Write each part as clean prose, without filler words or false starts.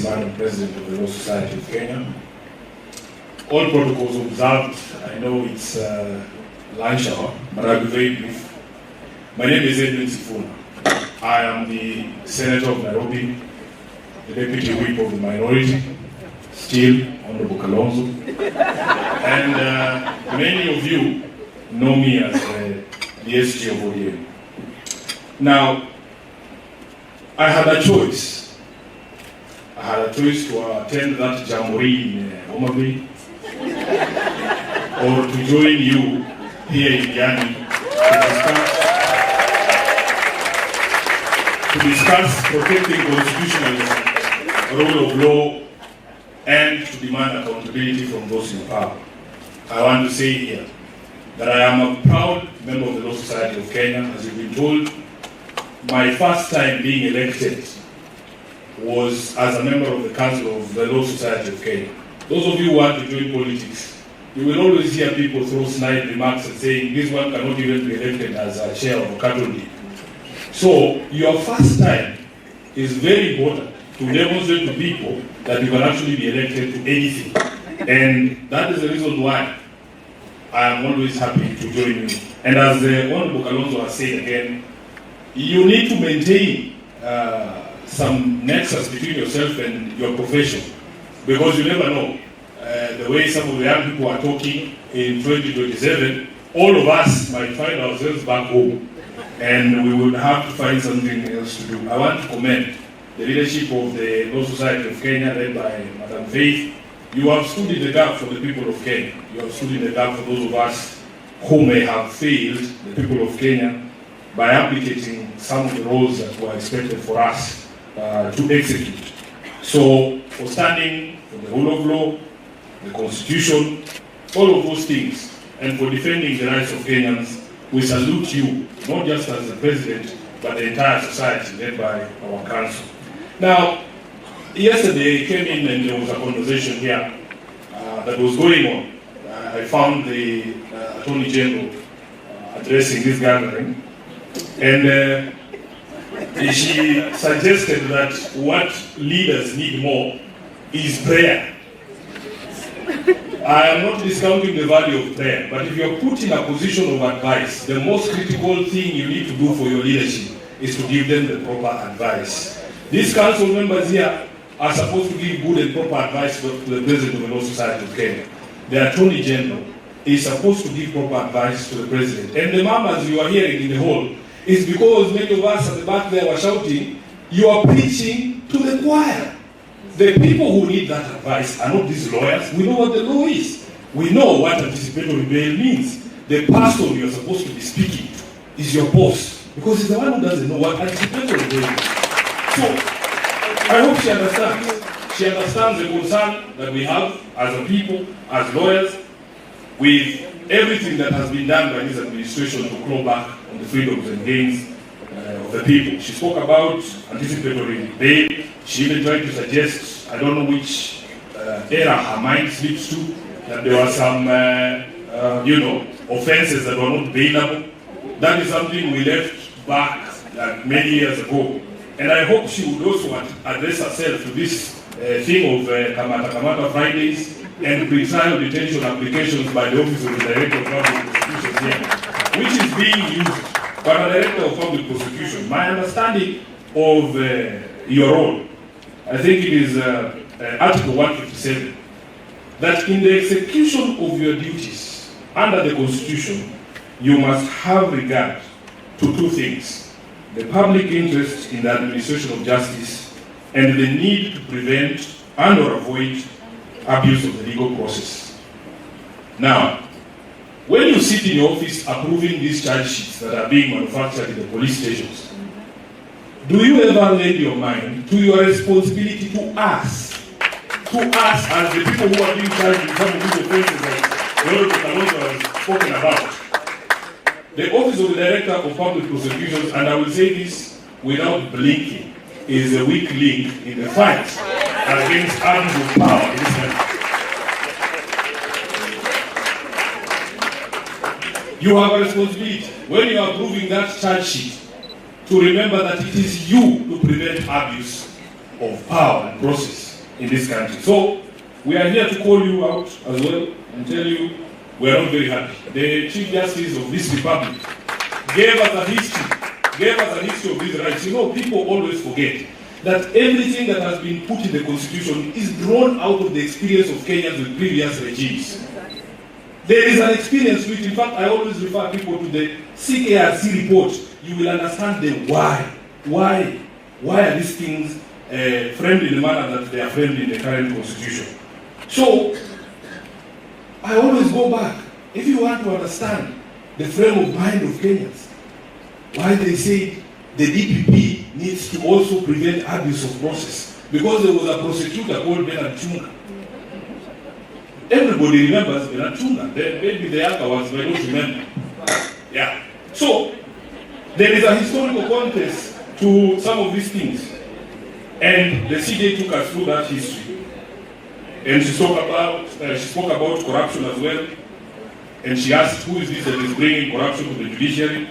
Madam President of the Law Society of Kenya. All protocols observed. I know it's lunch hour, but I'll be very brief. My name is Sifuna. I am the Senator of Nairobi, the Deputy Whip of the Minority, still Honorable Kalonzo. And many of you know me as the SG of ODM. Now, I had a choice. I had a choice to attend that jamboree in Homa Bay or to join you here in Diani to discuss protecting constitutional rule of law and to demand accountability from those in power. I want to say here that I am a proud member of the Law Society of Kenya. As you've been told, my first time being elected was as a member of the Council of the Law Society of Kenya. Those of you who want to join politics, you will always hear people throw snide remarks and saying, this one cannot even be elected as a chair of a cattle league. So, your first time is very important to demonstrate to people that you can actually be elected to anything. And that is the reason why I am always happy to join you. And as the Honorable Kalonzo has said again, you need to maintain some nexus between yourself and your profession, because you never know. The way some of the young people are talking in 2027, all of us might find ourselves back home, and we would have to find something else to do. I want to commend the leadership of the Law Society of Kenya, led by Madam Faith. You have stood in the gap for the people of Kenya. You have stood in the gap for those of us who may have failed the people of Kenya by applicating some of the roles that were expected for us to execute. So, for standing for the rule of law, the Constitution, all of those things, and for defending the rights of Kenyans, we salute you, not just as the President, but the entire society led by our Council. Now, yesterday I came in and there was a conversation here that was going on. I found the Attorney General addressing this gathering, and she suggested that what leaders need more is prayer. I am not discounting the value of prayer, but if you are put in a position of advice, the most critical thing you need to do for your leadership is to give them the proper advice. These council members here are supposed to give good and proper advice to the President of the Law Society of Kenya. The Attorney General is supposed to give proper advice to the President. And the murmurs you are hearing in the hall is because many of us at the back there were shouting, you are preaching to the choir. The people who need that advice are not these lawyers. We know what the law is. We know what anticipatory bail means. The person you are supposed to be speaking to is your boss, because he's the one who doesn't know what anticipatory bail means. So, I hope she understands. She understands the concern that we have as a people, as lawyers, with everything that has been done by this administration to claw back on the freedoms and gains of the people. She spoke about anticipatory bail. She even tried to suggest, I don't know which era her mind slips to, that there were some, offenses that were not bailable. That is something we left back many years ago. And I hope she would also address herself to this thing of Kamata Fridays and pre-trial detention applications by the Office of the Director of Public Prosecution here, which is being used by the Director of Public Prosecution. My understanding of your role, I think it is Article 157, that in the execution of your duties under the Constitution, you must have regard to two things: the public interest in the administration of justice and the need to prevent and or avoid abuse of the legal process. Now, when you sit in your office approving these charge sheets that are being manufactured in the police stations, do you ever lend your mind to your responsibility to us as the people who are being charged with some of these offenses that Honorable Kalonzo has spoken about? The Office of the Director of Public Prosecutions, and I will say this without blinking, is a weak link in the fight against abuse of power in this country. You have a responsibility when you are approving that charge sheet to remember that it is you to prevent abuse of power and process. in this country. So we are here to call you out as well and tell you we are not very happy. The Chief Justice of this Republic gave us a history of these rights. You know, people always forget that everything that has been put in the Constitution is drawn out of the experience of Kenyans with previous regimes. There is an experience which, in fact, I always refer people to the CARC report. You will understand the why. Why are these things framed in the manner that they are framed in the current Constitution? So, I always go back. If you want to understand the frame of mind of Kenyans, why they say the DPP needs to also prevent abuse of process. Because there was a prosecutor called Bernard Chunga. Everybody remembers Bernard Chunga. Maybe the younger ones might not remember. Yeah. So, there is a historical context to some of these things. And the CJ took us through that history. And she spoke about corruption as well. And she asked, who is this that is bringing corruption to the judiciary?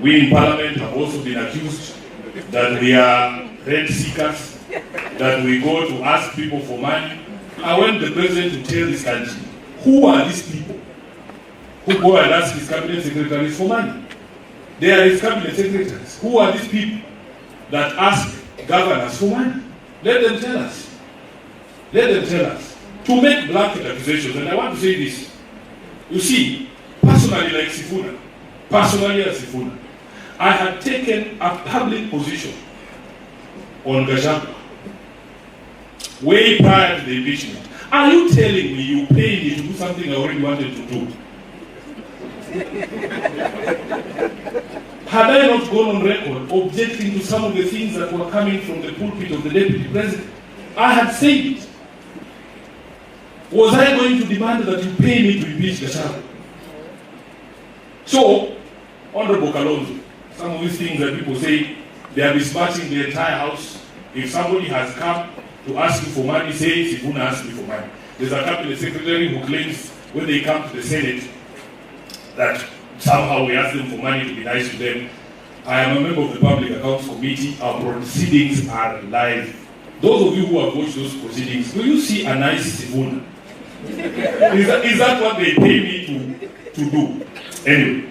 We in Parliament have also been accused that we are rent seekers, that we go to ask people for money. I want the president to tell this country, who are these people who go and ask his cabinet secretaries for money? They are his cabinet secretaries. Who are these people that ask governors for money? Let them tell us. Let them tell us. To make blanket accusations, and I want to say this. You see, personally like Sifuna, I had taken a public position on Gachagua way prior to the impeachment. Are you telling me you paid me to do something I already wanted to do? Had I not gone on record objecting to some of the things that were coming from the pulpit of the Deputy President? I had said it. Was I going to demand that you pay me to impeach Gachagua? So, Honorable Kalonzo, some of these things that people say, they are besmirching the entire house. If somebody has come to ask you for money, say, Sifuna asked me for money. There's a cabinet secretary who claims when they come to the Senate that somehow we ask them for money to be nice to them. I am a member of the Public Accounts Committee. Our proceedings are live. Those of you who have watched those proceedings, will you see a nice Sifuna? Is that what they pay me to do? Anyway,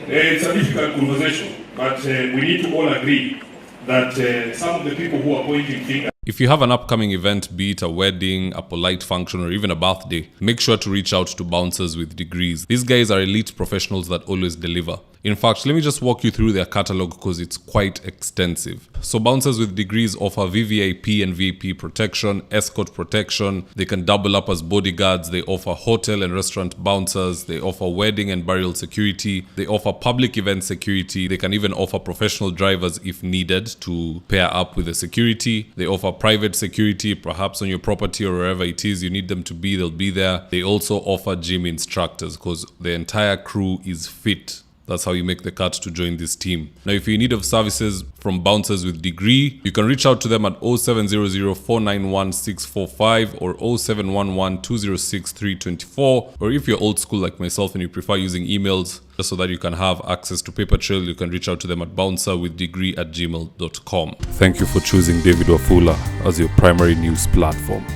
it's a difficult conversation, but we need to all agree that some of the people who are pointing fingers. If you have an upcoming event, be it a wedding, a polite function, or even a birthday, make sure to reach out to Bouncers with Degrees. These guys are elite professionals that always deliver. In fact, let me just walk you through their catalog because it's quite extensive. So Bouncers with Degrees offer VVIP and VIP protection, escort protection. They can double up as bodyguards. They offer hotel and restaurant bouncers. They offer wedding and burial security. They offer public event security. They can even offer professional drivers if needed to pair up with the security. They offer private security, perhaps on your property or wherever it is you need them to be, they'll be there. They also offer gym instructors because the entire crew is fit. That's how you make the cut to join this team. Now, if you're in need of services from Bouncers with Degree, you can reach out to them at 0700-491-645 or 0711-206-324. Or if you're old school like myself and you prefer using emails, just so that you can have access to paper trail, you can reach out to them at bouncerwithdegree@gmail.com. Thank you for choosing David Wafula as your primary news platform.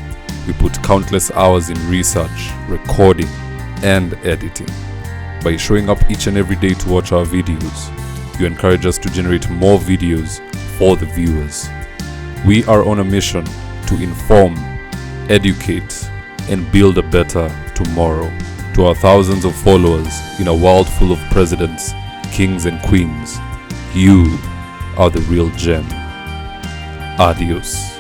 We put countless hours in research, recording, and editing. By showing up each and every day to watch our videos, you encourage us to generate more videos for the viewers. We are on a mission to inform, educate, and build a better tomorrow. To our thousands of followers in a world full of presidents, kings, and queens, you are the real gem. Adios.